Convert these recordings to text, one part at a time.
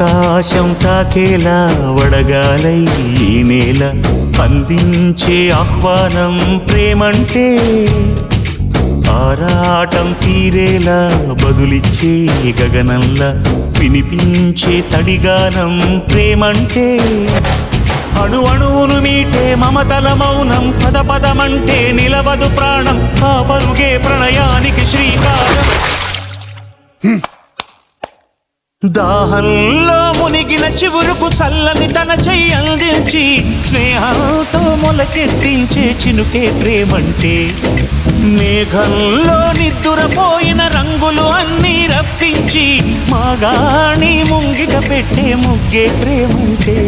ఆకాశం తాకేలా వడగాలై ఈ నేల అందించే ఆహ్వానం ప్రేమంటే ఆరాటం తీరేలా బదులిచ్చే గగనంలా వినిపించే తడిగానం ప్రేమంటే అణు అణువును మీటే మమతల మౌనం పద పదమంటే నిలవదు ప్రాణం ఆ పరుగే ప్రణయానికి శ్రీకారం దాహంలో మునిగిన చివురుకు చల్లని తన చెయ్యి అందించి స్నేహంతో మొలకెత్తించే చినుకే ప్రేమంటే మేఘంలో నిద్దురపోయిన రంగులు అన్నీ రప్పించి మాగాణి ముంగిట పెట్టే ముగ్గే ప్రేమంటే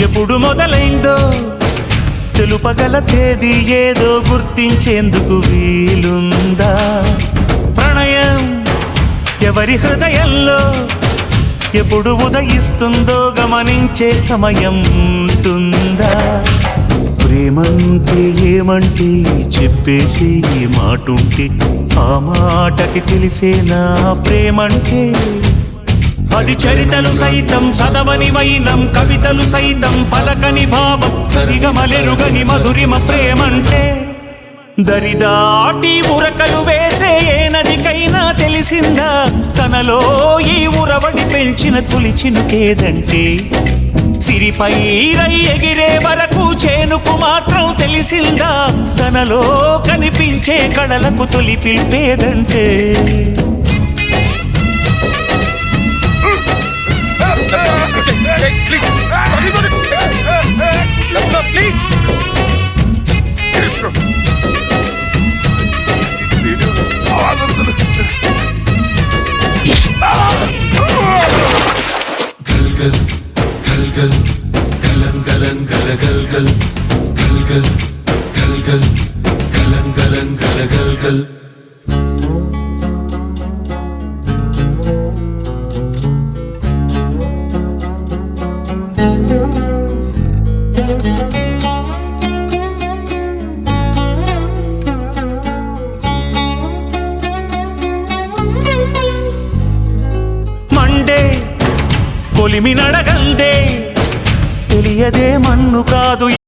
ఎప్పుడు మొదలైందో తెలుపగల తేదీ ఏదో గుర్తించేందుకు వీలుందా ప్రణయం ఎవరి హృదయంలో ఎప్పుడు ఉదయిస్తుందో గమనించే సమయం ఉంటుందా ప్రేమంటే ఏమంటే చెప్పేసి మాటుంటే ఆ మాటకి తెలిసేనా ప్రేమంటే అది చరితలు సైతం చదవని వైనం కవితలు సైతం పలకని భావం సరిగమలెరుగని మధురిమ ప్రేమంటే దరిదాటి ఉరకలు వేసే ఏ నదికైనా తెలిసిందా తనలో ఈ ఉరవడి పెంచిన తొలి చినుకేదంటే సిరిపై రై ఎగిరే వరకు చేనుకు మాత్రం తెలిసిందా తనలో కనిపించే కళలకు తొలి పిలిపేదంటే Please, let's go, please. కొలిమి నడగందే తెలియదే మన్ను కాదు